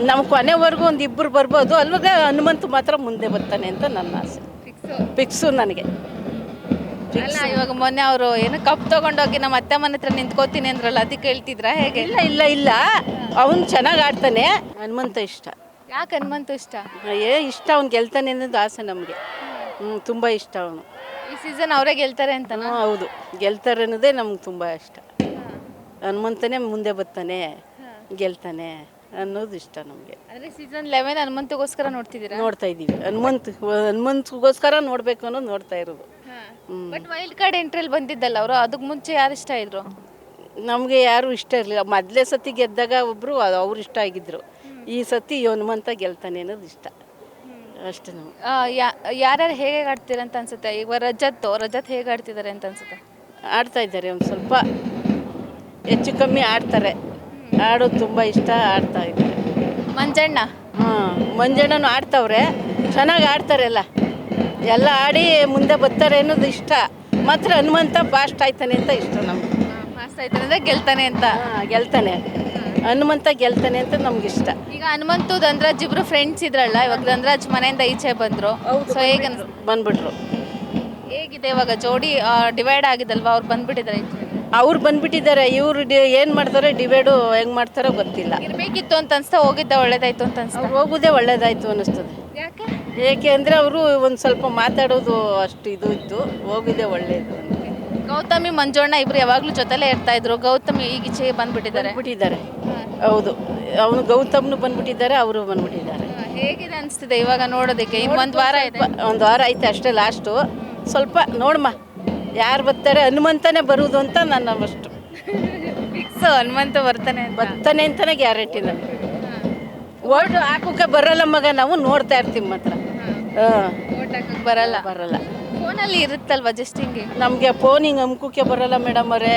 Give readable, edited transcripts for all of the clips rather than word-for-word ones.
ನಮ್ಮ ಕೊನೆವರೆಗೂ ಒಂದು ಇಬ್ಬರು ಬರ್ಬೋದು, ಅಲ್ವಾಗ ಹನುಮಂತು ಮಾತ್ರ ಮುಂದೆ ಬರ್ತಾನೆ ಅಂತ ನನ್ನ ಆಸೆ. ಫಿಕ್ಸು ನನಗೆ. ಅಲ್ಲ ಇವಾಗ ಮೊನ್ನೆ ಅವರು ಏನೋ ಕಪ್ ತಗೊಂಡೋಗಿ ನಮ್ಮ ಅತ್ತೆ ಮನೆ ಹತ್ರ ನಿಂತ್ಕೋತೀನಿ ಅಂದ್ರಲ್ಲ, ಅದಕ್ಕೆ ಹೇಳ್ತಿದ್ರಾ ಹೇಗೆ? ಇಲ್ಲ ಇಲ್ಲ ಇಲ್ಲ, ಅವನು ಚೆನ್ನಾಗಿ ಆಡ್ತಾನೆ. ಹನುಮಂತ ಇಷ್ಟ. ಯಾಕೆ ಹನುಮಂತು ಇಷ್ಟ? ಇಷ್ಟ, ಅವ್ನು ಗೆಲ್ತಾನೆ ಅನ್ನೋದು ಆಸೆ ನಮಗೆ. ತುಂಬ ಇಷ್ಟ ಅವನು. ಈ ಸೀಸನ್ ಅವರೇ ಗೆಲ್ತಾರೆ ಅಂತನಾ? ಹೌದು, ಗೆಲ್ತಾರೆ ಅನ್ನೋದೇ ನಮ್ಗೆ ತುಂಬ ಇಷ್ಟ. ಹನುಮಂತನೇ ಮುಂದೆ ಬರ್ತಾನೆ, ಗೆಲ್ತಾನೆ ಅನ್ನೋದು ಇಷ್ಟ ನಮಗೆ. ಅಂದರೆ ಸೀಸನ್ 11 ಹನುಮಂತಗೋಸ್ಕರ ನೋಡ್ತಿದ್ದೀರಾ? ನೋಡ್ತಾ ಇದ್ದೀವಿ. ಹನುಮಂತಗೋಸ್ಕರ ನೋಡಬೇಕು ಅನ್ನೋದು ನೋಡ್ತಾ ಇರೋದು. ಬಟ್ ವೈಲ್ಡ್ ಕಾರ್ಡ್ ಎಂಟ್ರಿಯಲ್ಲಿ ಬಂದಿದ್ದಲ್ಲ ಅವರು, ಅದಕ್ಕೆ ಮುಂಚೆ ಯಾರು ಇಷ್ಟ ಇದ್ರು? ನಮಗೆ ಯಾರು ಇಷ್ಟ ಇರಲಿಲ್ಲ. ಮೊದಲೇ ಸತಿ ಗೆದ್ದಾಗ ಒಬ್ಬರು ಅವ್ರು ಇಷ್ಟ ಆಗಿದ್ರು. ಈ ಸತಿ ಹನುಮಂತ ಗೆಲ್ತಾನೆ ಅನ್ನೋದು ಇಷ್ಟ ಅಷ್ಟೇ ನಮ್ಗೆ. ಯಾರ್ಯಾರು ಹೇಗೆ ಆಡ್ತೀರಂತ ಅನ್ಸುತ್ತೆ? ಈಗ ರಜತ್ ಹೇಗೆ ಆಡ್ತಿದ್ದಾರೆ ಅಂತ ಅನ್ಸುತ್ತೆ? ಆಡ್ತಾ ಇದ್ದಾರೆ, ಒಂದು ಸ್ವಲ್ಪ ಹೆಚ್ಚು ಕಮ್ಮಿ ಆಡ್ತಾರೆ. ಆಡೋದು ತುಂಬ ಇಷ್ಟ, ಆಡ್ತಾ ಇದ್ದಾರೆ. ಮಂಜಣ್ಣ? ಮಂಜಣ್ಣನು ಆಡ್ತವ್ರೆ, ಚೆನ್ನಾಗಿ ಆಡ್ತಾರೆ. ಎಲ್ಲ ಆಡಿ ಮುಂದೆ ಬರ್ತಾರೆ ಅನ್ನೋದು ಇಷ್ಟ. ಮಾತ್ರ ಹನುಮಂತ ಫಾಸ್ಟ್ ಆಯ್ತಾನೆ ಅಂತ ಇಷ್ಟ ನಮ್ಗೆ. ಫಾಸ್ಟ್ ಆಯ್ತಾನೆ ಅಂದರೆ ಗೆಲ್ತಾನೆ ಅಂತ? ಗೆಲ್ತಾನೆ, ಹನುಮಂತ ಗೆಲ್ತಾನೆ ಅಂತ ನಮ್ಗೆ ಇಷ್ಟ. ಈಗ ಹನುಮಂತು ಧನ್ರಾಜ್ ಇಬ್ರು ಫ್ರೆಂಡ್ಸ್ ಇದ್ರಲ್ಲ, ಇವಾಗ ಧನ್ರಾಜ್ ಮನೆಯಿಂದ ಈಚೆ ಬಂದರು. ಸೊ ಹೇಗೆ ಬಂದ್ಬಿಟ್ರು. ಹೇಗಿದೆ ಇವಾಗ ಜೋಡಿ? ಡಿವೈಡ್ ಆಗಿದಲ್ವಾ, ಅವ್ರು ಬಂದ್ಬಿಟ್ಟಿದ್ದಾರೆ ಈಚೆ? ಅವ್ರು ಬಂದ್ಬಿಟ್ಟಿದ್ದಾರೆ. ಇವರು ಏನು ಮಾಡ್ತಾರೆ, ಡಿವೈಡು ಹೆಂಗೆ ಮಾಡ್ತಾರೋ ಗೊತ್ತಿಲ್ಲ. ಇರಬೇಕಿತ್ತು ಅಂತ ಅನ್ಸ್ತಾ, ಹೋಗಿದ್ದ ಒಳ್ಳೇದಾಯ್ತು ಅಂತ ಅನ್ಸ್ತಾ? ಅವ್ರು ಹೋಗೋದೇ ಒಳ್ಳೇದಾಯ್ತು ಅನ್ನಿಸ್ತದೆ. ಯಾಕೆ? ಏಕೆ ಅಂದರೆ ಅವರು ಒಂದು ಸ್ವಲ್ಪ ಮಾತಾಡೋದು ಅಷ್ಟು ಇದು ಇತ್ತು, ಹೋಗಿದ್ದೇ ಒಳ್ಳೆಯದು ಅಂತ. ಗೌತಮಿ ಮಂಜಣ್ಣ ಇಬ್ರು ಯಾವಾಗಲೂ ಜೊತೆಲೇ ಇರ್ತಾ ಇದ್ರು. ಗೌತಮಿ ಈಗ ಈಚೆಗೆ ಬಂದ್ಬಿಟ್ಟಿದ್ದಾರೆ. ಹೌದು, ಅವನು ಗೌತಮ್ನು ಬಂದ್ಬಿಟ್ಟಿದ್ದಾರೆ, ಅವರು ಬಂದ್ಬಿಟ್ಟಿದ್ದಾರೆ. ಹೇಗಿದೆ ಅನಿಸ್ತಿದೆ ಇವಾಗ ನೋಡೋದಕ್ಕೆ? ಇನ್ನೊಂದು ವಾರ ಇದೆ. ಒಂದು ವಾರ ಐತೆ ಅಷ್ಟೇ ಲಾಸ್ಟು. ಸ್ವಲ್ಪ ನೋಡಮ್ಮ ಯಾರು ಬರ್ತಾರೆ. ಹನುಮಂತನೇ ಬರುವುದು ಅಂತ ನನ್ನ ಅಷ್ಟು ಫಿಕ್ಸ್. ಹನುಮಂತ ಬರ್ತಾನೆ ಅಂತಲೇ ಗ್ಯಾರಂಟಿ. ನನಗೆ ಓಟ್ ಹಾಕೋಕೆ ಬರಲ್ಲ ಮಗ, ನಾವು ನೋಡ್ತಾ ಇರ್ತೀವಿ ಮಾತ್ರ. ಓಟ್ ಹಾಕಕ್ಕೆ ಬರಲ್ಲ? ಬರಲ್ಲ. ಫೋನಲ್ಲಿ ಇರುತ್ತಲ್ವಾ ಜಸ್ಟ್ ಹಿಂಗೆ? ನಮಗೆ ಫೋನ್ ಹಿಂಗೆ ಅಮ್ಕೋಕೆ ಬರಲ್ಲ ಮೇಡಮ್ ಅವರೇ.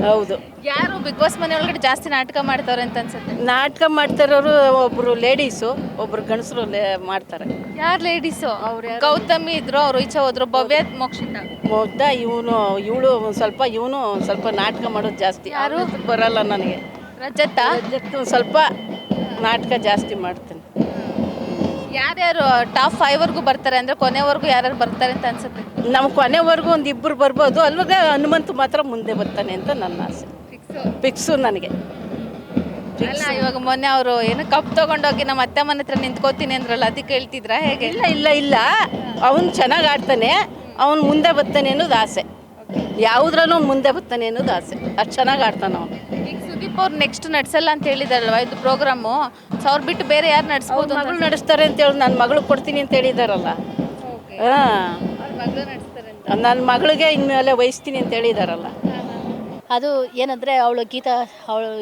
ಹೌದು. ಯಾರು ಬಿಗ್ ಬಾಸ್ ಮನೆ ಒಳಗಡೆ ಜಾಸ್ತಿ ನಾಟಕ ಮಾಡ್ತಾವ್ರೆ ಅಂತ ಅನ್ಸುತ್ತೆ? ನಾಟಕ ಮಾಡ್ತಾರೋರು ಒಬ್ಬರು ಲೇಡೀಸು, ಒಬ್ಬರು ಗಂಡಸರು ಮಾಡ್ತಾರೆ. ಯಾರು ಲೇಡೀಸು? ಗೌತಮಿ ಇದ್ರು, ಅವರು ಈಚೆ ಹೋದ್ರು. ಭವ್ಯ ಮೋಕ್ಷಿತ ಇವಳು ಸ್ವಲ್ಪ ನಾಟಕ ಮಾಡೋದು ಜಾಸ್ತಿ. ಯಾರು ಬರಲ್ಲ ನನಗೆ. ರಜತ್ ಸ್ವಲ್ಪ ನಾಟಕ ಜಾಸ್ತಿ ಮಾಡ್ತೀನಿ. ಯಾರ್ಯಾರು ಟಾಪ್ 5 ಬರ್ತಾರೆ ಅಂದರೆ ಕೊನೆವರೆಗೂ ಯಾರ್ಯಾರು ಬರ್ತಾರೆ ಅಂತ ಅನ್ಸುತ್ತೆ? ನಮ್ಮ ಕೊನೆವರೆಗೂ ಒಂದು ಇಬ್ಬರು ಬರ್ಬೋದು, ಅಲ್ವಾಗ ಹನುಮಂತು ಮಾತ್ರ ಮುಂದೆ ಬರ್ತಾನೆ ಅಂತ ನನ್ನ ಆಸೆ. ಫಿಕ್ಸು ನನಗೆ. ಅಲ್ಲ ಇವಾಗ ಮೊನ್ನೆ ಅವರು ಏನೋ ಕಪ್ ತಗೊಂಡೋಗಿ ನಮ್ಮ ಅತ್ತೆ ಮನೆ ಹತ್ರ ನಿಂತ್ಕೋತೀನಿ ಅಂದ್ರಲ್ಲ, ಅದಕ್ಕೆ ಹೇಳ್ತಿದ್ರಾ ಹೇಗೆ? ಇಲ್ಲ ಇಲ್ಲ ಇಲ್ಲ, ಅವನು ಚೆನ್ನಾಗಿ ಆಡ್ತಾನೆ, ಅವನು ಮುಂದೆ ಬರ್ತಾನೆ ಅನ್ನೋದು ಆಸೆ. ಯಾವುದ್ರೂ ಮುಂದೆ ಬರ್ತಾನೆ ಅನ್ನೋದು ಆಸೆ. ಅಷ್ಟು ಚೆನ್ನಾಗಿ ಆಡ್ತಾನೆ ಅವನು. ಈಗ ಸುದೀಪ್ ಅವ್ರು ನೆಕ್ಸ್ಟ್ ನಡ್ಸಲ್ಲ ಅಂತ ಹೇಳಿದಾರಲ್ವ ಇದು ಪ್ರೋಗ್ರಾಮು. ಸೊ ಅವ್ರು ಬಿಟ್ಟು ಬೇರೆ ಯಾರು ನಡೆಸ್ಬೋದು? ಮಗಳು ನಡೆಸ್ತಾರೆ ಅಂತ ಹೇಳಿ, ನನ್ನ ಮಗಳು ಕೊಡ್ತೀನಿ ಅಂತ ಹೇಳಿದಾರಲ್ಲ. ನನ್ನ ಮಗಳಿಗೆ ಇನ್ಮೇಲೆ ವಹಿಸ್ತೀನಿ ಅಂತ ಹೇಳಿದಾರಲ್ಲ. ಅದು ಏನಂದರೆ ಅವಳು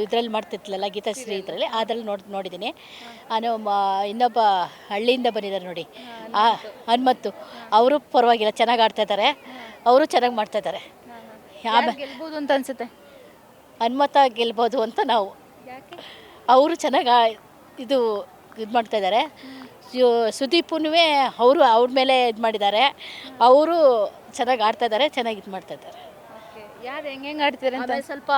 ಇದರಲ್ಲಿ ಮಾಡ್ತಿರ್ತಿಲ್ಲ, ಗೀತಾಶ್ರೀ ಇದರಲ್ಲಿ ಅದರಲ್ಲಿ ನೋಡಿದ್ದೀನಿ. ನಾನು ಇನ್ನೊಬ್ಬ ಹಳ್ಳಿಯಿಂದ ಬಂದಿದ್ದಾರೆ ನೋಡಿ, ಹನುಮಂತು, ಅವರು ಪರವಾಗಿಲ್ಲ, ಚೆನ್ನಾಗಿ ಆಡ್ತಾಯಿದ್ದಾರೆ. ಅವರು ಚೆನ್ನಾಗಿ ಮಾಡ್ತಾಯಿದ್ದಾರೆ. ಗೆಲ್ಬೋದು ಅಂತ ಅನ್ಸುತ್ತೆ? ಹನುಮಂತ ಗೆಲ್ಬೋದು ಅಂತ ನಾವು. ಅವರು ಚೆನ್ನಾಗಿ ಇದು ಮಾಡ್ತಾಯಿದ್ದಾರೆ. ಸುದೀಪನೂ ಅವ್ರ ಮೇಲೆ ಇದು ಮಾಡಿದ್ದಾರೆ. ಅವರು ಚೆನ್ನಾಗಿ ಆಡ್ತಾಯಿದ್ದಾರೆ, ಚೆನ್ನಾಗಿ ಇದು ಮಾಡ್ತಾಯಿದ್ದಾರೆ. ಯಾರು ಹೆಂಗೆ ಆಡ್ತಿದ್ದಾರೆ ಅಂತ? ಸ್ವಲ್ಪ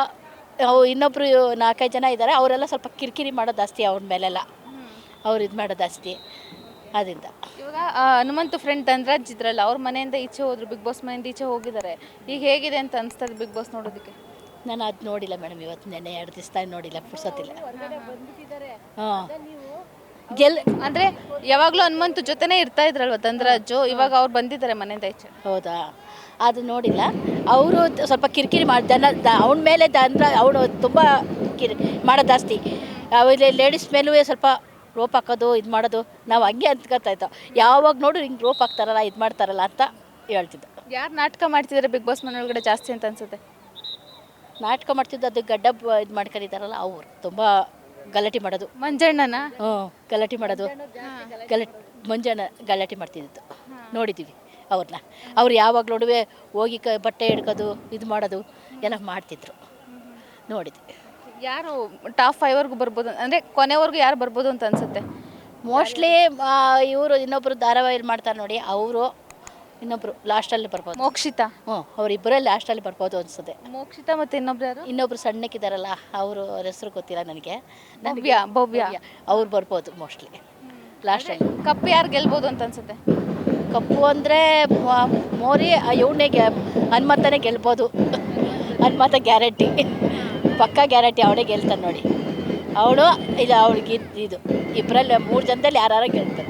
ಇನ್ನೊಬ್ರು 4-5 ಜನ ಇದ್ದಾರೆ, ಅವರೆಲ್ಲ ಸ್ವಲ್ಪ ಕಿರಿಕಿರಿ ಮಾಡೋದು ಜಾಸ್ತಿ ಅವ್ರ ಮೇಲೆಲ್ಲ. ಅವ್ರು ಇದು ಮಾಡೋದು ಜಾಸ್ತಿ. ಅದರಿಂದ ಇವಾಗ ಹನುಮಂತು ಫ್ರೆಂಡ್ ಧನ್ರಾಜ್ ಇದ್ರಲ್ಲ, ಅವ್ರ ಮನೆಯಿಂದ ಈಚೆ ಹೋದ್ರು, ಬಿಗ್ ಬಾಸ್ ಮನೆಯಿಂದ ಈಚೆ ಹೋಗಿದ್ದಾರೆ. ಈಗ ಹೇಗಿದೆ ಅಂತ ಅನಿಸ್ತದೆ ಬಿಗ್ ಬಾಸ್ ನೋಡೋದಕ್ಕೆ? ನಾನು ಅದು ನೋಡಿಲ್ಲ ಮೇಡಮ್, ಇವತ್ತು ನೆನ್ನೆ 2 ದಿವಸ ನೋಡಿಲ್ಲ, ಪುರ್ಸೊತ್ತಿಲ್ಲ. ಹಾಂ, ಅಂದರೆ ಯಾವಾಗಲೂ ಹನುಮಂತು ಜೊತೆನೇ ಇರ್ತಾ ಇದ್ರಲ್ವ ಧನ್ರಾಜು, ಇವಾಗ ಅವ್ರು ಬಂದಿದ್ದಾರೆ ಮನೆಯಿಂದ ಈಚೆ. ಹೌದಾ? ಅದು ನೋಡಿಲ್ಲ. ಅವರು ಸ್ವಲ್ಪ ಕಿರಿಕಿರಿ ಅವನ ಮೇಲೆ ಅವನು ತುಂಬ ಮಾಡೋದು ಜಾಸ್ತಿ. ಲೇಡೀಸ್ ಮೇಲೂ ಸ್ವಲ್ಪ ರೋಪ್ ಹಾಕೋದು, ಇದು ಮಾಡೋದು. ನಾವು ಹಂಗೆ ಅಂದ್ಕೊತಾ ಇದ್ದೋ, ಯಾವಾಗ ನೋಡು ಹಿಂಗೆ ರೋಪ್ ಹಾಕ್ತಾರಲ್ಲ, ಇದು ಮಾಡ್ತಾರಲ್ಲ ಅಂತ ಹೇಳ್ತಿದ್ದ. ಯಾರು ನಾಟಕ ಮಾಡ್ತಿದ್ದಾರೆ ಬಿಗ್ ಬಾಸ್ ಮನೆ ಒಳಗಡೆ ಜಾಸ್ತಿ ಅಂತ ಅನ್ಸುತ್ತೆ? ನಾಟಕ ಮಾಡ್ತಿದ್ದು ಅದು ಗಡ್ಡ ಇದು ಮಾಡ್ಕೊಂಡಿದ್ದಾರಲ್ಲ, ಅವರು ತುಂಬ ಗಲಾಟೆ ಮಾಡೋದು. ಮಂಜಣ್ಣನ? ಗಲಾಟೆ ಮಾಡೋದು. ಮಂಜಣ್ಣ ಗಲಾಟೆ ಮಾಡ್ತಿದ್ದು ನೋಡಿದ್ದೀವಿ ಅವ್ರನ್ನ. ಅವ್ರು ಯಾವಾಗ ನೋಡುವೆ ಹೋಗಿ ಬಟ್ಟೆ ಹಿಡ್ಕೋದು, ಇದು ಮಾಡೋದು ಎಲ್ಲ ಮಾಡ್ತಿದ್ರು, ನೋಡಿದ್ವಿ. ಯಾರು ಟಾಪ್ 5 ಬರ್ಬೋದು ಅಂದರೆ ಕೊನೆವರೆಗೂ ಯಾರು ಬರ್ಬೋದು ಅಂತ ಅನ್ಸುತ್ತೆ? ಮೋಸ್ಟ್ಲಿ ಇವರು ಇನ್ನೊಬ್ಬರು ಧಾರಾವಾಹಿ ಮಾಡ್ತಾರೆ ನೋಡಿ, ಅವರು ಇನ್ನೊಬ್ರು ಲಾಸ್ಟಲ್ಲಿ ಬರ್ಬೋದು. ಮೋಕ್ಷಿತಾ ಹ್ಞೂ, ಅವರಿಬ್ಬರೇ ಲಾಸ್ಟಲ್ಲಿ ಬರ್ಬೋದು ಅನ್ಸುತ್ತೆ. ಮೋಕ್ಷಿತಾ ಮತ್ತೆ ಇನ್ನೊಬ್ರು ಯಾರು? ಇನ್ನೊಬ್ರು ಸಣ್ಣಕ್ಕಿದಾರಲ್ಲ, ಅವರು ಹೆಸರು ಗೊತ್ತಿಲ್ಲ ನನಗೆ. ಭವ್ಯ ಅವ್ರು ಬರ್ಬೋದು ಮೋಸ್ಟ್ಲಿ ಲಾಸ್ಟಲ್ಲಿ. ಕಪ್ ಯಾರು ಗೆಲ್ಬೋದು ಅಂತ ಅನ್ಸುತ್ತೆ? ಕಪ್ಪು ಅಂದರೆ ಮೋರಿ ಇವನೇ ಹನುಮಂತನೇ ಗೆಲ್ಬೋದು. ಹನುಮಂತ ಗ್ಯಾರಂಟಿ, ಪಕ್ಕಾ ಗ್ಯಾರಂಟಿ, ಅವಳೇ ಗೆಲ್ತಾನೆ ನೋಡಿ. ಅವಳು ಇಲ್ಲ, ಅವಳಿಗೆ ಇದು ಇಬ್ಬರಲ್ಲಿ 3 ಜನದಲ್ಲಿ ಯಾರು ಗೆಲ್ತಾರೆ.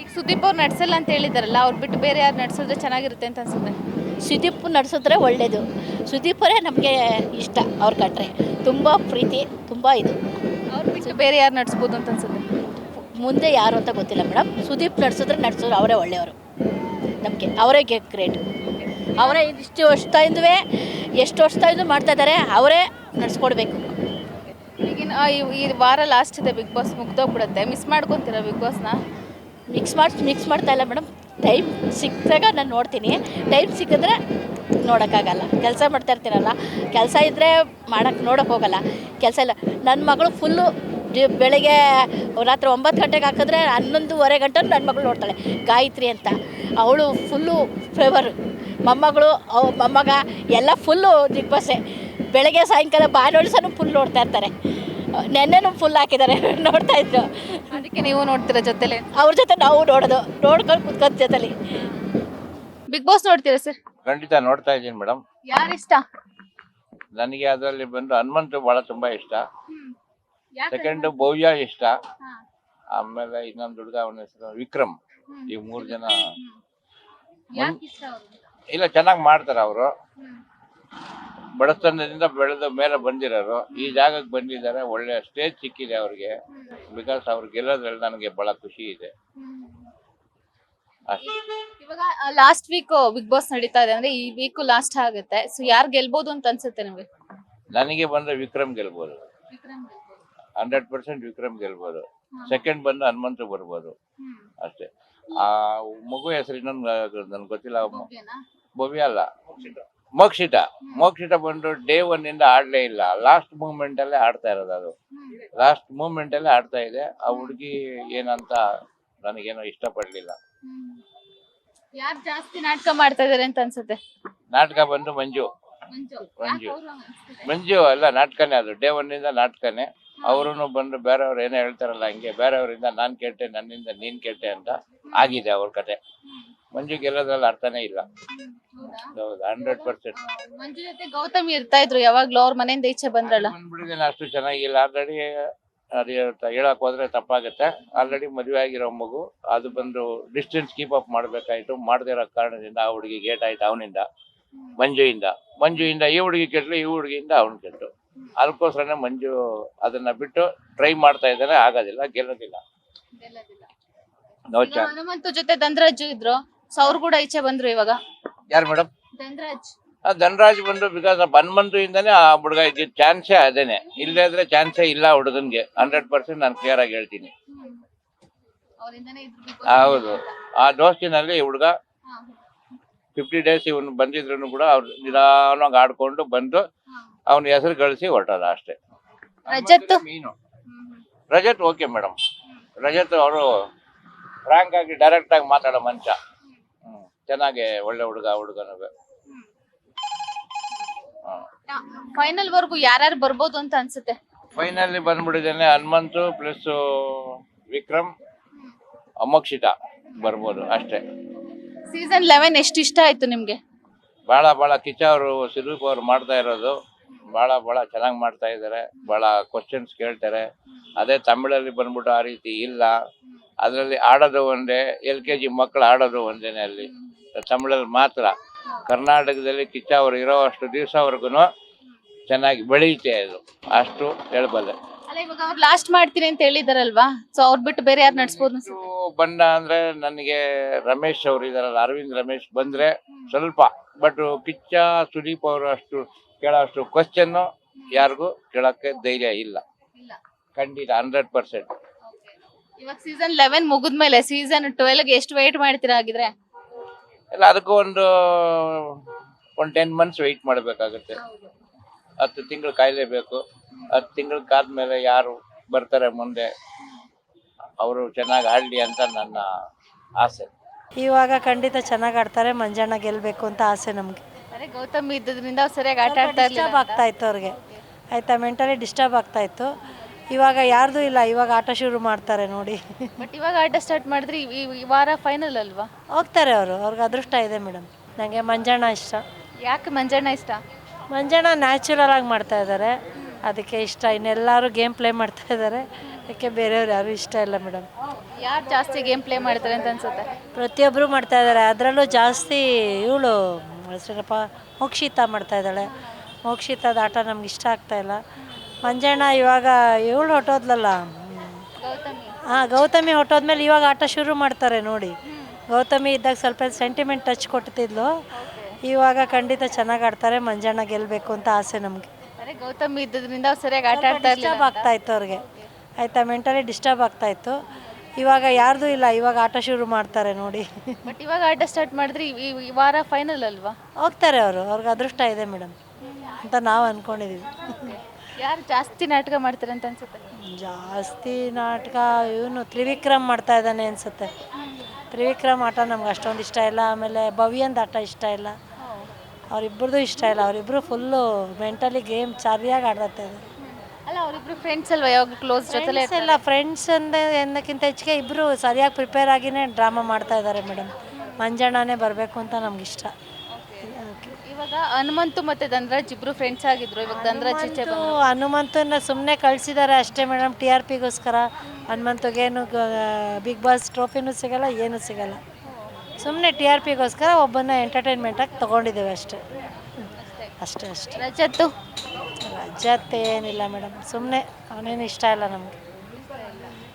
ಈಗ ಸುದೀಪ್ ಅವ್ರು ನಡ್ಸಲ್ಲ ಅಂತ ಹೇಳಿದಾರಲ್ಲ, ಅವ್ರು ಬಿಟ್ಟು ಬೇರೆ ಯಾರು ನಡ್ಸಿದ್ರೆ ಚೆನ್ನಾಗಿರುತ್ತೆ ಅಂತ ಅನ್ಸುತ್ತೆ? ಸುದೀಪ್ ನಡೆಸಿದ್ರೆ ಒಳ್ಳೆಯದು. ಸುದೀಪರೇ ನಮಗೆ ಇಷ್ಟ. ಅವ್ರ ಕಂಡ್ರೆ ತುಂಬ ಪ್ರೀತಿ, ತುಂಬ ಇದು. ಅವ್ರು ಬಿಟ್ಟು ಬೇರೆ ಯಾರು ನಡ್ಸ್ಬೋದು ಅಂತ ಅನ್ಸುತ್ತೆ? ಮುಂದೆ ಯಾರು ಅಂತ ಗೊತ್ತಿಲ್ಲ ಮೇಡಮ್. ಸುದೀಪ್ ನಡೆಸಿದ್ರು ಅವರೇ ಒಳ್ಳೆಯವರು ನಮಗೆ. ಅವರೇ ಗ್ರೇಟ್. ಅವರೇ ಇಷ್ಟು ವರ್ಷದಿಂದವೇ ಎಷ್ಟು ವರ್ಷದಿಂದ ಮಾಡ್ತಾ ಇದ್ದಾರೆ, ಅವರೇ ನಡೆಸ್ಕೊಡ್ಬೇಕು. ಈಗಿನ ಈ ವಾರ ಲಾಸ್ಟ್ ಇದೆ, ಬಿಗ್ ಬಾಸ್ ಮುಗ್ದೋಗ್ಬಿಡುತ್ತೆ. ಮಿಸ್ ಮಾಡ್ಕೊತೀರಾ ಬಿಗ್ ಬಾಸ್ನ? ಮಿಕ್ಸ್ ಮಾಡ್ತಾ ಇಲ್ಲ ಮೇಡಮ್. ಟೈಮ್ ಸಿಕ್ಕಿದಾಗ ನಾನು ನೋಡ್ತೀನಿ. ಟೈಮ್ ಸಿಕ್ಕಿದ್ರೆ ನೋಡೋಕ್ಕಾಗಲ್ಲ. ಕೆಲಸ ಮಾಡ್ತಾ ಇರ್ತೀನಲ್ಲ, ಕೆಲಸ ಇದ್ದರೆ ನೋಡೋಕ್ಕೆ ಹೋಗಲ್ಲ. ಕೆಲಸ ಇಲ್ಲ. ನನ್ನ ಮಗಳು ಫುಲ್ಲು ಬೆಳಗ್ಗೆ ರಾತ್ರಿ 9 ಗಂಟೆಗೆ ಹಾಕಿದ್ರೆ 11:30 ಗಂಟೆ ನನ್ನ ಮಗಳು ನೋಡ್ತಾಳೆ, ಗಾಯತ್ರಿ ಅಂತ. ಅವಳು ಫುಲ್ಲು ಫೇವರು. ಮೊಮ್ಮಗಳು ಮೊಮ್ಮಗ ಎಲ್ಲ ಫುಲ್ಲು ಬಿಗ್ ಬಾಸೇ. ಬೆಳಗ್ಗೆ ಸಾಯಂಕಾಲ ಬಾನೋಡ್ಸನು ಫುಲ್ ನೋಡ್ತಾ ಇರ್ತಾರೆ. ನೆನ್ನೆನೂ ಫುಲ್ ಹಾಕಿದ್ದಾರೆ, ನೋಡ್ತಾ ಇದ್ರು. ಅದಕ್ಕೆ ನೀವು ನೋಡ್ತೀರಾ ಜೊತೆಲೆ? ಅವ್ರ ಜೊತೆ ನಾವು ನೋಡ್ಕೊಂಡು ಕುತ್ಕೊಂಡು ಜೊತೆಲಿ. ಬಿಗ್ ಬಾಸ್ ನೋಡ್ತೀರಾ ಸರ್? ಖಂಡಿತ ನೋಡ್ತಾ ಇದ್ದೀನಿ ಮೇಡಮ್. ಯಾರಿಷ್ಟ? ನನಗೆ ಅದರಲ್ಲಿ ಬಂದು ಹನುಮಂತು ಬಹಳ ತುಂಬಾ ಇಷ್ಟ. ಸೆಕೆಂಡ್ ಭವ್ಯ ಇಷ್ಟ. ಆಮೇಲೆ ಇನ್ನೊಂದು ಹುಡುಗ, ಅವನ ಹೆಸರು ವಿಕ್ರಮ್. ಈ 3 ಜನ ಇಲ್ಲ, ಚೆನ್ನಾಗಿ ಮಾಡ್ತಾರೆ ಅವರು. ಬಡತನದಿಂದ ಬೆಳೆದ ಮೇಲೆ ಬಂದಿರೋರು, ಈ ಜಾಗಕ್ಕೆ ಬಂದಿದ್ದಾರೆ. ಒಳ್ಳೆ ಸ್ಟೇಜ್ ಸಿಕ್ಕಿದೆ ಅವ್ರಿಗೆ. ಬಿಕಾಸ್ ಅವ್ರು ಗೆಲ್ಲೋದ್ರಲ್ಲಿ ನನಗೆ ಬಹಳ ಖುಷಿ ಇದೆ. ಇವಾಗ ಲಾಸ್ಟ್ ವೀಕ್ ಬಿಗ್ ಬಾಸ್ ನಡೀತಾ ಇದೆ ಅಂದ್ರೆ, ಈ ವೀಕ್ ಲಾಸ್ಟ್ ಆಗುತ್ತೆ. ಸೊ ಯಾರು ಗೆಲ್ಬಹುದು ಅಂತ ಅನ್ಸುತ್ತೆ ನಿಮಗೆ? ನನಗೆ ಬಂದ್ರೆ ವಿಕ್ರಮ್ ಗೆಲ್ಬೋದು. 100% ವಿಕ್ರಮ್ ಗೆಲ್ಬೋದು. ಸೆಕೆಂಡ್ ಬಂದು ಹನುಮಂತು ಬರ್ಬೋದು ಅಷ್ಟೇ. ಆ ಮಗು ಹೆಸರು ಇನ್ನೊಂದು ನನ್ಗೆ ಗೊತ್ತಿಲ್ಲ. ಭವ್ಯ ಅಲ್ಲ, ಮೋಕ್ಷಿತ ಬಂದು ಡೇ 1 ಇಂದ ಆಡ್ಲೇ ಇಲ್ಲ. ಲಾಸ್ಟ್ ಮೂಮೆಂಟ್ ಅಲ್ಲೇ ಆಡ್ತಾ ಇರೋದು. ಅದು ಲಾಸ್ಟ್ ಮೂಮೆಂಟ್ ಅಲ್ಲೇ ಆಡ್ತಾ ಇದೆ. ಆ ಹುಡುಗಿ ಏನಂತ ನನಗೇನೋ ಇಷ್ಟಪಡ್ಲಿಲ್ಲ. ಯಾರು ಜಾಸ್ತಿ ನಾಟಕ ಮಾಡ್ತಾ ಇದಾರೆ ಅಂತ ಅನ್ಸುತ್ತೆ? ನಾಟಕ ಬಂದು ಮಂಜು ಅಲ್ಲ, ನಾಟಕನೇ ಅದು. ಡೇ 1 ಇಂದ ನಾಟಕನೇ. ಅವರು ಬಂದು ಬೇರೆಯವ್ರು ಏನೋ ಹೇಳ್ತಾರಲ್ಲ, ಹಂಗೆ ಬೇರೆಯವರಿಂದ ನಾನ್ ಕೆಟ್ಟೆ, ನನ್ನಿಂದ ನೀನ್ ಕೆಟ್ಟೆ ಅಂತ ಆಗಿದೆ ಅವ್ರ ಕತೆ. ಮಂಜು ಗೆಲ್ಲೋದ್ರಲ್ಲಿ ಅರ್ಥನೇ ಇಲ್ಲ. ಹೌದು, 100%. ಮಂಜು ಜೊತೆ ಗೌತಮಿ ಇರ್ತಾ ಇದ್ರು ಯಾವಾಗ್ಲೂ, ಅವ್ರ ಮನೆಯಿಂದ ಈಚೆ ಬಂದ್ರಲ್ಲ. ಬಂದ್ಬಿಟ್ಟಿದ್ದೇನೆ, ಅಷ್ಟು ಚೆನ್ನಾಗಿಲ್ಲ. ಆಲ್ರೆಡಿ ಅದು ಹೇಳಕ್ ಹೋದ್ರೆ ತಪ್ಪಾಗುತ್ತೆ. ಆಲ್ರೆಡಿ ಮದುವೆ ಆಗಿರೋ ಮಗು. ಅದು ಬಂದು ಡಿಸ್ಟೆನ್ಸ್ ಕೀಪ್ ಅಪ್ ಮಾಡ್ಬೇಕಾಯ್ತು. ಮಾಡದೇ ಇರೋ ಕಾರಣದಿಂದ ಆ ಹುಡುಗಿ ಗೇಟ್ ಆಯ್ತು ಅವನಿಂದ, ಮಂಜುಯಿಂದ ಈ ಹುಡುಗಿ ಕೆಟ್ಟಲು, ಈ ಹುಡುಗಿಯಿಂದ ಅವನು ಕೆಟ್ಟು. ಅದಕ್ಕೋಸ್ಕರನೇ ಮಂಜು ಅದನ್ನ ಬಿಟ್ಟು ಟ್ರೈ ಮಾಡ್ತಾ ಇದ್ದಾನೆ. ಆಗೋದಿಲ್ಲ, ಗೆಲ್ಲೋದಿಲ್ಲ. No chance. ಹನುಮಂತು ಜೊತೆ ಧನರಾಜ್ ಇದ್ರು, ಸೊ ಅವ್ರು ಕೂಡ ಈಚೆ ಬಂದ್ರು ಇವಾಗ. ಯಾರು ಮೇಡಮ್? ಧನರಾಜ್ ಬಂದು ಬಿಕಾಸ್ ಹನುಮಂತು ಇಂದಾನೆ ಆ ಹುಡುಗ ಇದ್ದಿದ್ದ ಚಾನ್ಸೇ ಅದೇನೆ. ಇಲ್ಲದೇ ಇದ್ರೆ ಚಾನ್ಸೇ ಇಲ್ಲ ಹುಡುಗನ್ಗೆ. 100% ನಾನು ಕ್ಲಿಯರ್ ಆಗಿ ಹೇಳ್ತೀನಿ. ಹೌದು, ಆ ದೋಸ್ತಿನಲ್ಲಿ ಹುಡುಗ 50 ಡೇಸ್ ಇವನು ಬಂದಿದ್ರು ಕೂಡ ಅವ್ರು ನಿಧಾನವಾಗಿ ಆಡ್ಕೊಂಡು ಬಂದು ಅವನ ಹೆಸರು ಗಳಿಸಿ ಹೊರಟದ ಅಷ್ಟೇ. Rajat okay madam. ರಜತ್ ಅವರು ಫ್ರಾಂಕ್ ಆಗಿ ಡೈರೆಕ್ಟ್ ಆಗಿ ಮಾತಾಡೋ ಮನುಷ್ಯ. ಚೆನ್ನಾಗಿ ಒಳ್ಳೆ ಹುಡುಗನಿಗೆ. ಫೈನಲ್ ವರ್ಗು ಯಾರ್ಯಾರು ಬರ್ಬೋದು ಅಂತ ಅನ್ಸುತ್ತೆ? ಫೈನಲ್ ಬಂದ್ಬಿಟ್ಟಿದ್ದೇನೆ. ಹನುಮಂತು ಪ್ಲಸ್ ವಿಕ್ರಮ್, ಮೋಕ್ಷಿತ ಬರ್ಬೋದು ಅಷ್ಟೇ. ಸೀಸನ್ 11 ಎಷ್ಟು ಇಷ್ಟ ಆಯ್ತು ನಿಮ್ಗೆ? ಬಹಳ ಕಿಚ್ಚ ಅವರು, ಸುದೀಪ್ ಅವರು ಮಾಡ್ತಾ ಇರೋದು ಬಹಳ ಚೆನ್ನಾಗಿ ಮಾಡ್ತಾ ಇದ್ದಾರೆ. ಬಹಳ ಕ್ವಶನ್ಸ್ ಕೇಳ್ತಾರೆ. ಅದೇ ತಮಿಳಲ್ಲಿ ಬಂದ್ಬಿಟ್ಟು ಆ ರೀತಿ ಇಲ್ಲ. ಅದರಲ್ಲಿ ಆಡೋದು ಒಂದೇ, LKG ಮಕ್ಕಳು ಆಡೋದು ಒಂದೇನೆ. ಅಲ್ಲಿ ತಮಿಳಲ್ಲಿ ಮಾತ್ರ. ಕರ್ನಾಟಕದಲ್ಲಿ ಕಿಚ್ಚ ಅವರು ಇರೋ ಅಷ್ಟು ದಿವಸವರೆಗೂ ಚೆನ್ನಾಗಿ ಬೆಳೆಯುತ್ತೆ. ಅದು ಅಷ್ಟು ಹೇಳ್ಬಲ್ಲೆ. ಇವಾಗ ಅವ್ರು ಲಾಸ್ಟ್ ಮಾಡ್ತೀನಿ ಅಂತ ಹೇಳಿದಾರಲ್ವಾ, ಸೊ ಅವ್ರು ಬಿಟ್ಟು ಬೇರೆ ಯಾರು ನಡ್ಸ್ಬೋದು? ಬಂದ ಅಂದ್ರೆ ನನಗೆ ರಮೇಶ್ ಅವರು ಇದಾರಲ್ಲ, ಅರವಿಂದ್ ರಮೇಶ್ ಬಂದ್ರೆ ಸ್ವಲ್ಪ. ಬಟ್ ಕಿಚ್ಚ ಸುದೀಪ್ ಅವರು ಅಷ್ಟು ಕೇಳೋಷ್ಟು ಕ್ವಶನ್ ಯಾರಿಗೂ ಕೇಳಕ್ಕೆ ಧೈರ್ಯ ಇಲ್ಲ. ಖಂಡಿತ 100%. ಇವಾಗ ಸೀಸನ್ 11 ಮುಗಿದ್ಮೇಲೆ ಸೀಸನ್ 12ಗೆ ಎಷ್ಟು ವೇಟ್ ಮಾಡ್ತೀರಾ ಆಗಿದ್ರೆ? ಇಲ್ಲ, ಅದಕ್ಕೂ ಒಂದು 10 ಮಂತ್ಸ್ ವೆಯ್ಟ್ ಮಾಡಬೇಕಾಗುತ್ತೆ. 10 ತಿಂಗಳು ಕಾಯಲೇಬೇಕು. 10 ತಿಂಗಳು ಕಾದ್ಮೇಲೆ ಯಾರು ಬರ್ತಾರೆ ಮುಂದೆ, ಅವರು ಚೆನ್ನಾಗಿ ಆಡಲಿ ಅಂತ ನನ್ನ ಆಸೆ. ಇವಾಗ ಖಂಡಿತ ಚೆನ್ನಾಗಿ ಆಡ್ತಾರೆ, ಮಂಜಣ್ಣ ಗೆಲ್ಲಬೇಕು ಅಂತ ಆಸೆ ನಮಗೆ. ಅದೇ ಗೌತಮಿ ಇದ್ದದ್ರಿಂದ ಅವ್ರು ಸರಿಯಾಗಿ ಆಟ ಆಡ್ತಾ ಇರಲಿಲ್ಲ. ಡಿಸ್ಟರ್ಬ್ ಆಗ್ತಾಯಿತ್ತು ಅವ್ರಿಗೆ, ಆಯಿತಾ, ಮೆಂಟಲಿ ಡಿಸ್ಟರ್ಬ್ ಆಗ್ತಾಯಿತ್ತು. ಇವಾಗ ಯಾರ್ದು ಇಲ್ಲ, ಇವಾಗ ಆಟ ಶುರು ಮಾಡ್ತಾರೆ ನೋಡಿ. ಬಟ್ ಇವಾಗ ಆಟ ಸ್ಟಾರ್ಟ್ ಮಾಡಿದ್ರೆ ಈ ವಾರ ಫೈನಲ್ ಅಲ್ವಾ? ಹೋಗ್ತಾರೆ ಅವ್ರಿಗೆ ಅದೃಷ್ಟ ಇದೆ ಮೇಡಮ್. ನನಗೆ ಮಂಜಣ್ಣ ಇಷ್ಟ. ಯಾಕೆ ಮಂಜಣ್ಣ ಇಷ್ಟ? ಮಂಜಣ್ಣ ನ್ಯಾಚುರಲ್ ಆಗಿ ಮಾಡ್ತಾ ಇದ್ದಾರೆ, ಅದಕ್ಕೆ ಇಷ್ಟ. ಇನ್ನೆಲ್ಲರೂ ಗೇಮ್ ಪ್ಲೇ ಮಾಡ್ತಾ ಇದ್ದಾರೆ, ಅದಕ್ಕೆ ಬೇರೆಯವ್ರು ಯಾರೂ ಇಷ್ಟ ಇಲ್ಲ ಮೇಡಮ್. ಯಾರು ಜಾಸ್ತಿ ಗೇಮ್ ಪ್ಲೇ ಮಾಡ್ತಾರೆ ಅಂತ ಅನ್ಸುತ್ತೆ? ಪ್ರತಿಯೊಬ್ಬರು ಮಾಡ್ತಾ ಇದ್ದಾರೆ, ಅದರಲ್ಲೂ ಜಾಸ್ತಿ ಇವಳು ಹೆಸರಪ್ಪ ಮೋಕ್ಷಿತಾ ಮಾಡ್ತಾ ಇದ್ದಾಳೆ. ಮೋಕ್ಷಿತಾದ ಆಟ ನಮ್ಗೆ ಇಷ್ಟ ಆಗ್ತಾಯಿಲ್ಲ. ಮಂಜಣ್ಣ ಇವಾಗ ಇವಳು ಹೊಟ್ಟೋದ್ಲಲ್ಲ, ಗೌತಮಿ. ಗೌತಮಿ ಹೊಟ್ಟೋದ್ಮೇಲೆ ಇವಾಗ ಆಟ ಶುರು ಮಾಡ್ತಾರೆ ನೋಡಿ. ಗೌತಮಿ ಇದ್ದಾಗ ಸ್ವಲ್ಪ ಸೆಂಟಿಮೆಂಟ್ ಟಚ್ ಕೊಡ್ತಿದ್ಲು, ಇವಾಗ ಖಂಡಿತ ಚೆನ್ನಾಗಿ ಆಡ್ತಾರೆ, ಮಂಜಣ್ಣ ಗೆಲ್ಲಬೇಕು ಅಂತ ಆಸೆ ನಮಗೆ. ಅದೇ ಗೌತಮಿ ಇದ್ದದ್ರಿಂದ ಅವ್ರು ಸರಿಯಾಗಿ ಆಟ ಆಡ್ತಾ ಇರಲಿಲ್ಲ. ಡಿಸ್ಟರ್ಬ್ ಆಗ್ತಾಯಿತ್ತು ಅವ್ರಿಗೆ, ಆಯಿತಾ, ಮೆಂಟಲಿ ಡಿಸ್ಟರ್ಬ್ ಆಗ್ತಾಯಿತ್ತು. ಇವಾಗ ಯಾರ್ದು ಇಲ್ಲ, ಇವಾಗ ಆಟ ಶುರು ಮಾಡ್ತಾರೆ ನೋಡಿ. ಬಟ್ ಇವಾಗ ಆಟ ಸ್ಟಾರ್ಟ್ ಮಾಡಿದ್ರೆ ಈ ವಾರ ಫೈನಲ್ ಅಲ್ವಾ? ಹೋಗ್ತಾರೆ ಅವ್ರಿಗೆ ಅದೃಷ್ಟ ಇದೆ ಮೇಡಮ್ ಅಂತ ನಾವು ಅಂದ್ಕೊಂಡಿದ್ದೀವಿ. ಯಾರು ಜಾಸ್ತಿ ನಾಟಕ ಮಾಡ್ತಾರೆ ಅಂತ ಅನ್ಸುತ್ತೆ? ಜಾಸ್ತಿ ನಾಟಕ ಇವನು ತ್ರಿವಿಕ್ರಮ್ ಮಾಡ್ತಾ ಇದ್ದಾನೆ ಅನಿಸುತ್ತೆ. ತ್ರಿವಿಕ್ರಮ್ ಆಟ ನಮ್ಗೆ ಅಷ್ಟೊಂದು ಇಷ್ಟ ಇಲ್ಲ. ಆಮೇಲೆ ಭವ್ಯಂದು ಆಟ ಇಷ್ಟ ಇಲ್ಲ, ಅವರಿಬ್ಬರದು ಇಷ್ಟ ಇಲ್ಲ. ಅವರಿಬ್ಬರು ಫುಲ್ಲು ಮೆಂಟಲಿ ಗೇಮ್ ಸರಿಯಾಗಿ ಆಡ್ತಾ ಇದ್ದಾರೆ. ಅಲ್ಲ, ಅವರಿಬ್ರು ಫ್ರೆಂಡ್ಸ್ ಅಲ್ವಾ, ಯಾವಾಗ ಕ್ಲೋಸ್ ಜೊತೆಲೇ? ಎಲ್ಲ ಫ್ರೆಂಡ್ಸ್ ಅನ್ನೋಕ್ಕಿಂತ ಹೆಚ್ಚಿಗೆ ಇಬ್ಬರು ಸರಿಯಾಗಿ ಪ್ರಿಪೇರ್ ಆಗಿನೇ ಡ್ರಾಮಾ ಮಾಡ್ತಾ ಇದ್ದಾರೆ ಮೇಡಮ್. ಮಂಜಣ್ಣನೇ ಬರಬೇಕು ಅಂತ ನಮಗಿಷ್ಟ. ಇವಾಗ ಹನುಮಂತು ಮತ್ತು ಧನರಾಜ್ ಇಬ್ರು ಫ್ರೆಂಡ್ಸ್ ಆಗಿದ್ರು, ಇವಾಗ ಧನರಾಜ್ ಈಚೆ ಬಂದ್ರು. ಹನುಮಂತನ ಸುಮ್ಮನೆ ಕಳಿಸಿದ್ದಾರೆ ಅಷ್ಟೇ ಮೇಡಮ್, TRPಗೋಸ್ಕರ. ಹನುಮಂತಗೇನು ಬಿಗ್ ಬಾಸ್ ಟ್ರೋಫಿನೂ ಸಿಗಲ್ಲ, ಏನೂ ಸಿಗಲ್ಲ. ಸುಮ್ಮನೆ TRPಗೋಸ್ಕರ ಒಬ್ಬನ ಎಂಟರ್ಟೈನ್ಮೆಂಟಾಗಿ ತೊಗೊಂಡಿದ್ದೇವೆ ಅಷ್ಟೇ. ಅಷ್ಟೇ. ರಜತ್ತು ರಜತ್ ಏನಿಲ್ಲ ಮೇಡಮ್, ಸುಮ್ಮನೆ ಅವನೇನು ಇಷ್ಟ ಇಲ್ಲ ನಮಗೆ,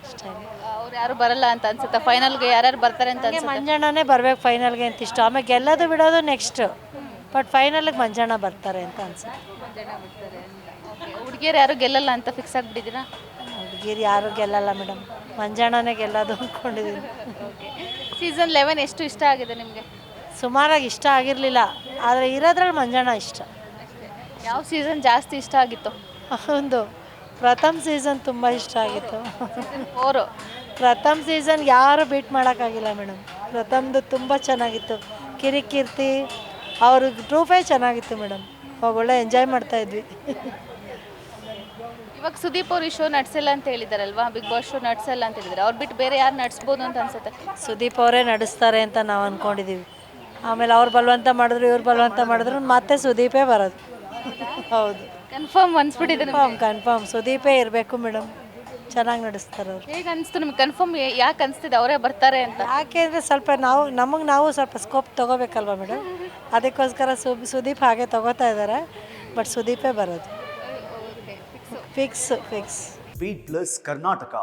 ಇಷ್ಟ ಇಲ್ಲ. ಅವ್ರು ಯಾರು ಬರಲ್ಲ ಅಂತ ಅನ್ಸುತ್ತೆ ಫೈನಲ್ಗೆ? ಯಾರ್ಯಾರು ಬರ್ತಾರೆ ಅಂತ ಅನ್ಸುತ್ತೆ? ಮಂಜಣ್ಣನೇ ಬರ್ಬೇಕು ಫೈನಲ್ಗೆ ಅಂತ ಇಷ್ಟ. ಆಮೇಲೆ ಗೆಲ್ಲೋದು ಬಿಡೋದು ನೆಕ್ಸ್ಟ್, ಬಟ್ ಫೈನಲ್ಗೆ ಮಂಜಣ್ಣ ಬರ್ತಾರೆ ಅಂತ ಅನ್ಸುತ್ತೆ. ಹುಡುಗಿಯರು ಯಾರು ಗೆಲ್ಲಲ್ಲ ಅಂತ ಫಿಕ್ಸ್ ಆಗಿಬಿಟ್ಟಿದ್ದೀರಾ? ಹುಡುಗಿರು ಯಾರು ಗೆಲ್ಲಲ್ಲ ಮೇಡಮ್, ಮಂಜಣ್ಣನೇ ಗೆಲ್ಲೋದು ಅಂದ್ಕೊಂಡಿದ್ದೀನಿ. ಸೀಸನ್ 11 ಎಷ್ಟು ಇಷ್ಟ ಆಗಿದೆ ನಿಮಗೆ? ಸುಮಾರಾಗಿ ಇಷ್ಟ ಆಗಿರಲಿಲ್ಲ, ಆದರೆ ಇರೋದ್ರಲ್ಲಿ ಮಂಜಣ್ಣ ಇಷ್ಟ. ಯಾವ ಸೀಸನ್ ಜಾಸ್ತಿ ಇಷ್ಟ ಆಗಿತ್ತು? ಒಂದು ಪ್ರಥಮ್ ಸೀಸನ್ ತುಂಬ ಇಷ್ಟ ಆಗಿತ್ತು. 4. ಪ್ರಥಮ್ ಸೀಸನ್ ಯಾರು ಬೀಟ್ ಮಾಡೋಕ್ಕಾಗಿಲ್ಲ ಮೇಡಮ್. ಪ್ರಥಮ್ದು ತುಂಬ ಚೆನ್ನಾಗಿತ್ತು. ಕಿರಿಕೀರ್ತಿ ಅವ್ರ ಟ್ರೂಫೇ ಚೆನ್ನಾಗಿತ್ತು ಮೇಡಮ್, ಅವಾಗ ಒಳ್ಳೆ ಎಂಜಾಯ್ ಮಾಡ್ತಾಯಿದ್ವಿ. ಇವಾಗ ಸುದೀಪ್ ಅವ್ರು ಈ ಶೋ ನಡೆಸಲ್ಲ ಅಂತ ಹೇಳಿದಾರಲ್ವಾ, ಬಿಗ್ ಬಾಸ್ ಶೋ ನಡೆಸಲ್ಲ ಅಂತ ಹೇಳಿದ್ದಾರೆ. ಅವ್ರು ಬಿಟ್ಟು ಬೇರೆ ಯಾರು ನಡೆಸ್ಬೋದು ಅಂತ ಅನ್ಸುತ್ತೆ? ಸುದೀಪ್ ಅವರೇ ನಡೆಸ್ತಾರೆ ಅಂತ ನಾವು ಅಂದ್ಕೊಂಡಿದ್ದೀವಿ. ಆಮೇಲೆ ಅವ್ರು ಬಲವಂತ ಮಾಡಿದ್ರು, ಇವ್ರು ಬಲವಂತ ಮಾಡಿದ್ರು, ಮತ್ತೆ ಸುದೀಪೇ ಬರೋದು. ಹೌದು, ಕನ್ಫರ್ಮ್ ಅನ್ಸ್ಬಿಟ್ಟಿದೆ. ಕನ್ಫರ್ಮ್ ಸುದೀಪೇ ಇರಬೇಕು ಮೇಡಮ್, ಚೆನ್ನಾಗಿ ನಡೆಸ್ತಾರೆ ಅವ್ರು. ಹೇಗೆ ಅನಿಸ್ತು ನಿಮ್ಗೆ? ಕನ್ಫರ್ಮ್ ಯಾಕೆ ಅನಿಸ್ತಿದೆ ಅವರೇ ಬರ್ತಾರೆ ಅಂತ? ಯಾಕೆಂದರೆ ಸ್ವಲ್ಪ ನಾವು ಸ್ವಲ್ಪ ಸ್ಕೋಪ್ ತೊಗೋಬೇಕಲ್ವ ಮೇಡಮ್, ಅದಕ್ಕೋಸ್ಕರ ಸುದೀಪ್ ಹಾಗೆ ತೊಗೋತಾ ಇದ್ದಾರೆ. ಬಟ್ ಸುದೀಪೇ ಬರೋದು, ಫಿಕ್ಸ್. Feed Plus Karnataka.